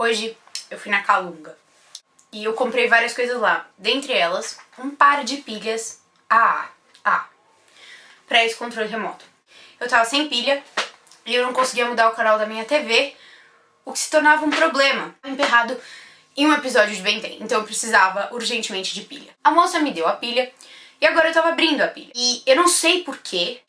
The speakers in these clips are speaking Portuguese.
Hoje eu fui na Calunga e eu comprei várias coisas lá. Dentre elas, um par de pilhas AA para esse controle remoto. Eu tava sem pilha e eu não conseguia mudar o canal da minha TV, o que se tornava um problema emperrado em um episódio de Ben 10. Então eu precisava urgentemente de pilha. A moça me deu a pilha e agora eu tava abrindo a pilha. E eu não sei porquê.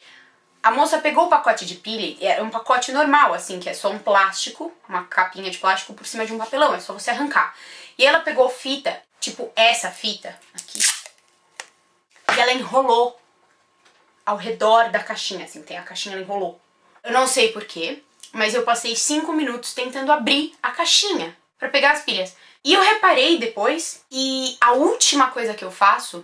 A moça pegou o pacote de pilha, era um pacote normal, assim, que é só um plástico, uma capinha de plástico por cima de um papelão, é só você arrancar. E ela pegou fita, tipo essa fita aqui, e ela enrolou ao redor da caixinha, assim, tem a caixinha, ela enrolou. Eu não sei porquê, mas eu passei 5 minutos tentando abrir a caixinha pra pegar as pilhas. E eu reparei depois que a última coisa que eu faço,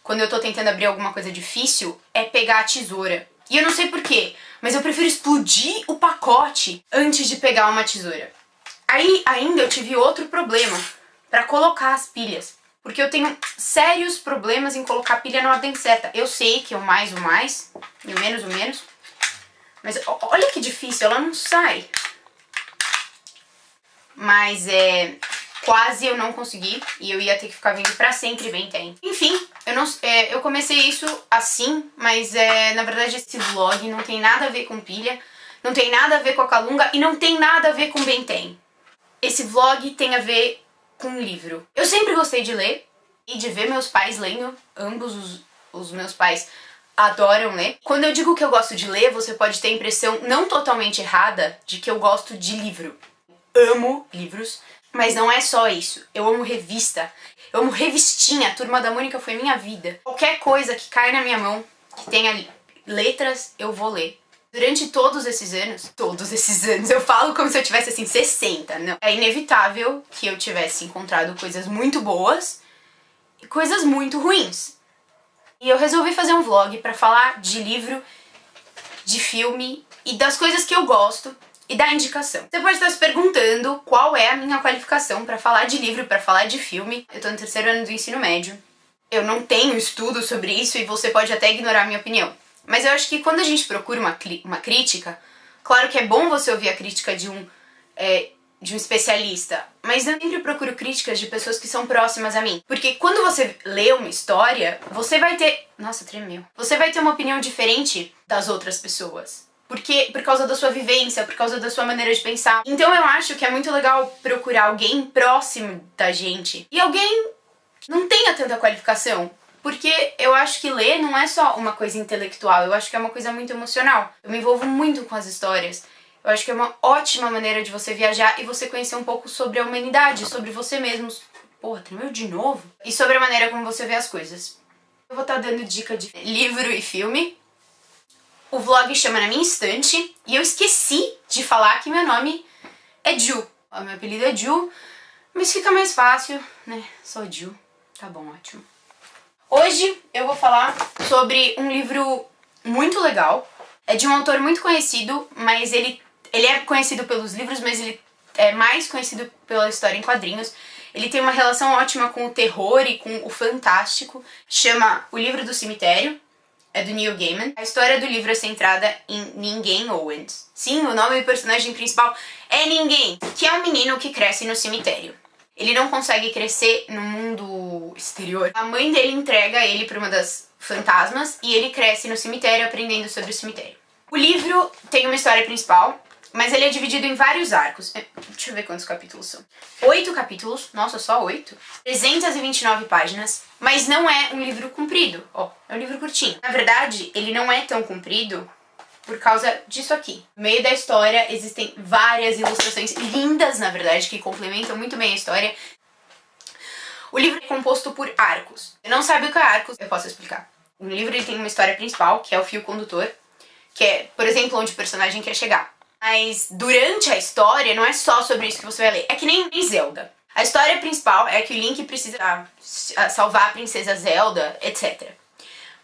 quando eu tô tentando abrir alguma coisa difícil, é pegar a tesoura. E eu não sei porquê, mas eu prefiro explodir o pacote antes de pegar uma tesoura. Aí ainda eu tive outro problema pra colocar as pilhas, porque eu tenho sérios problemas em colocar a pilha na ordem certa. Eu sei que é o mais, e o menos, mas olha que difícil, ela não sai. Mas quase eu não consegui e eu ia ter que ficar vendo pra sempre Ben 10. Enfim, eu comecei isso assim, mas na verdade esse vlog não tem nada a ver com pilha, não tem nada a ver com a Calunga e não tem nada a ver com Ben 10. Esse vlog tem a ver com livro. Eu sempre gostei de ler e de ver meus pais lendo, ambos os meus pais adoram ler. Quando eu digo que eu gosto de ler, você pode ter a impressão não totalmente errada de que eu gosto de livro. Amo livros, mas não é só isso. Eu amo revista, eu amo revistinha. A Turma da Mônica foi minha vida. Qualquer coisa que cai na minha mão, que tenha letras, eu vou ler. Durante todos esses anos, eu falo como se eu tivesse assim 60, não. É inevitável que eu tivesse encontrado coisas muito boas e coisas muito ruins. E eu resolvi fazer um vlog pra falar de livro, de filme e das coisas que eu gosto e da indicação. Você pode estar se perguntando qual é a minha qualificação pra falar de livro, pra falar de filme. Eu tô no 3º ano do ensino médio. Eu não tenho estudo sobre isso e você pode até ignorar a minha opinião. Mas eu acho que quando a gente procura uma crítica, claro que é bom você ouvir a crítica de um especialista, mas eu sempre procuro críticas de pessoas que são próximas a mim. Porque quando você lê uma história, você vai ter... Nossa, tremeu. Você vai ter uma opinião diferente das outras pessoas. Por causa da sua vivência, por causa da sua maneira de pensar. Então eu acho que é muito legal procurar alguém próximo da gente. E alguém que não tenha tanta qualificação. Porque eu acho que ler não é só uma coisa intelectual, eu acho que é uma coisa muito emocional. Eu me envolvo muito com as histórias. Eu acho que é uma ótima maneira de você viajar e você conhecer um pouco sobre a humanidade, sobre você mesmo. Porra, tremeu de novo? E sobre a maneira como você vê as coisas. Eu vou estar dando dica de livro e filme. O vlog chama Na Minha Estante e eu esqueci de falar que meu nome é Ju. O meu apelido é Ju, mas fica mais fácil, né? Só Ju. Tá bom, ótimo. Hoje eu vou falar sobre um livro muito legal. É de um autor muito conhecido, mas ele é conhecido pelos livros, mas ele é mais conhecido pela história em quadrinhos. Ele tem uma relação ótima com o terror e com o fantástico. Chama O Livro do Cemitério. É do Neil Gaiman. A história do livro é centrada em Ninguém Owens. Sim, o nome do personagem principal é Ninguém, que é um menino que cresce no cemitério. Ele não consegue crescer no mundo exterior. A mãe dele entrega ele para uma das fantasmas e ele cresce no cemitério aprendendo sobre o cemitério. O livro tem uma história principal, mas ele é dividido em vários arcos. Deixa eu ver quantos capítulos são. 8 capítulos, nossa, só 8. 329 páginas, mas não é um livro comprido. Ó, é um livro curtinho. Na verdade, ele não é tão comprido por causa disso aqui. No meio da história existem várias ilustrações lindas, na verdade, que complementam muito bem a história. O livro é composto por arcos. Você não sabe o que é arcos? Eu posso explicar. O livro ele tem uma história principal, que é o fio condutor, que é, por exemplo, onde o personagem quer chegar. Mas durante a história não é só sobre isso que você vai ler. É que nem Zelda. A história principal é que o Link precisa salvar a princesa Zelda, etc.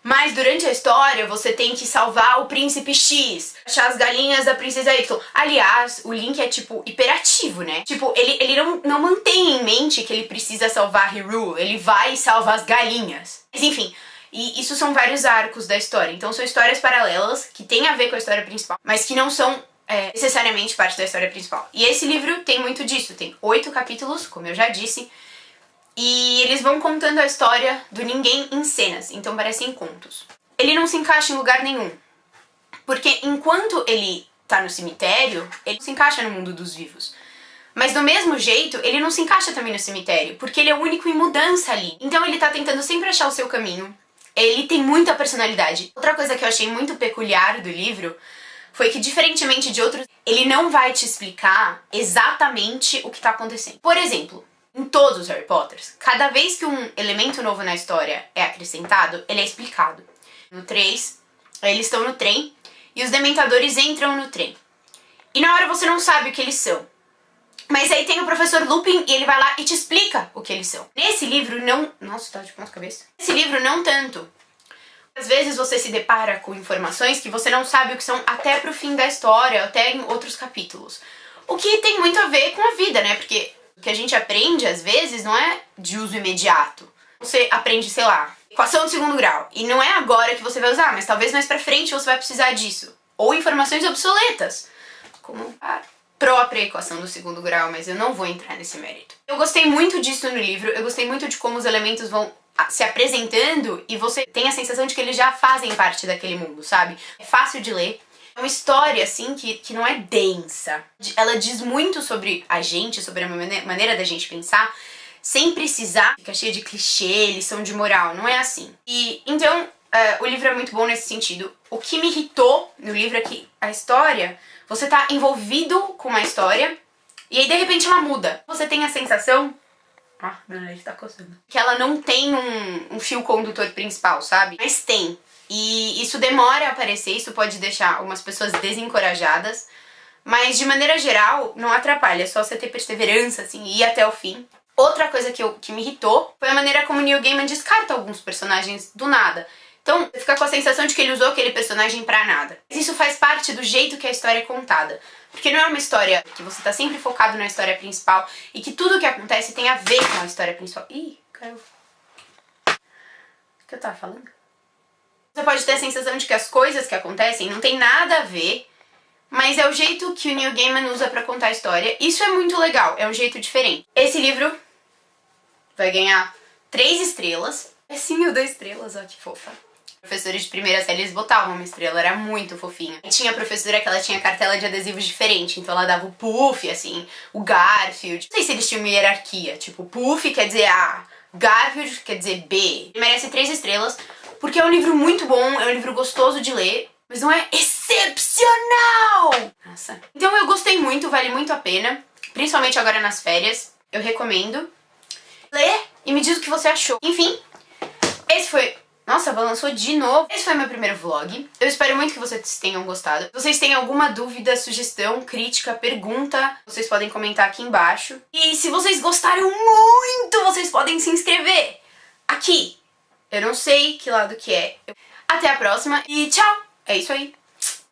Mas durante a história você tem que salvar o príncipe X, achar as galinhas da princesa Y. Aliás, o Link é tipo hiperativo, né? Tipo, ele não mantém em mente que ele precisa salvar Hyrule, ele vai e salva as galinhas. Mas enfim, e isso são vários arcos da história. Então são histórias paralelas que têm a ver com a história principal, mas que não são necessariamente parte da história principal. E esse livro tem muito disso, tem 8 capítulos, como eu já disse, e eles vão contando a história do ninguém em cenas, então parecem contos. Ele não se encaixa em lugar nenhum, porque enquanto ele tá no cemitério, ele se encaixa no mundo dos vivos. Mas do mesmo jeito, ele não se encaixa também no cemitério, porque ele é o único em mudança ali. Então ele tá tentando sempre achar o seu caminho. Ele tem muita personalidade. Outra coisa que eu achei muito peculiar do livro foi que, diferentemente de outros, ele não vai te explicar exatamente o que tá acontecendo. Por exemplo, em todos os Harry Potters, cada vez que um elemento novo na história é acrescentado, ele é explicado. No 3, eles estão no trem e os dementadores entram no trem. E na hora você não sabe o que eles são. Mas aí tem o professor Lupin e ele vai lá e te explica o que eles são. Nesse livro não... Nossa, tá de ponta cabeça. Nesse livro não tanto. Às vezes você se depara com informações que você não sabe o que são até pro fim da história, até em outros capítulos. O que tem muito a ver com a vida, né? Porque o que a gente aprende, às vezes, não é de uso imediato. Você aprende, sei lá, equação de segundo grau. E não é agora que você vai usar, mas talvez mais pra frente você vai precisar disso. Ou informações obsoletas, como a própria equação do segundo grau, mas eu não vou entrar nesse mérito. Eu gostei muito disso no livro, eu gostei muito de como os elementos vão se apresentando e você tem a sensação de que eles já fazem parte daquele mundo, sabe? É fácil de ler. É uma história, assim, que não é densa. Ela diz muito sobre a gente, sobre a maneira da gente pensar, sem precisar ficar cheia de clichê, lição de moral. Não é assim. E então, o livro é muito bom nesse sentido. O que me irritou no livro é que a história, você tá envolvido com uma história e aí de repente ela muda. Você tem a sensação... Ah, meu nariz tá coçando. Que ela não tem um fio condutor principal, sabe? Mas tem. E isso demora a aparecer, isso pode deixar algumas pessoas desencorajadas, mas de maneira geral não atrapalha, é só você ter perseverança, assim, e ir até o fim. Outra coisa que me irritou foi a maneira como Neil Gaiman descarta alguns personagens do nada. Então, você fica com a sensação de que ele usou aquele personagem pra nada. Mas isso faz parte do jeito que a história é contada. Porque não é uma história que você tá sempre focado na história principal e que tudo o que acontece tem a ver com a história principal. Ih, caiu. O que eu tava falando? Você pode ter a sensação de que as coisas que acontecem não tem nada a ver, mas é o jeito que o Neil Gaiman usa pra contar a história. Isso é muito legal, é um jeito diferente. Esse livro vai ganhar 3 estrelas. É sim, eu dou estrelas, ó, que fofa. Professores de primeira série, eles botavam uma estrela, era muito fofinha. E tinha professora que ela tinha cartela de adesivos diferente, então ela dava o Puff, assim, o Garfield. Não sei se eles tinham uma hierarquia, tipo, Puff quer dizer A, Garfield quer dizer B. Ele merece 3 estrelas, porque é um livro muito bom, é um livro gostoso de ler, mas não é excepcional! Nossa. Então eu gostei muito, vale muito a pena, principalmente agora nas férias. Eu recomendo. Lê e me diz o que você achou. Enfim, esse foi... Nossa, balançou de novo. Esse foi meu primeiro vlog. Eu espero muito que vocês tenham gostado. Se vocês têm alguma dúvida, sugestão, crítica, pergunta, vocês podem comentar aqui embaixo. E se vocês gostaram muito, vocês podem se inscrever aqui. Eu não sei que lado que é. Até a próxima e tchau! É isso aí.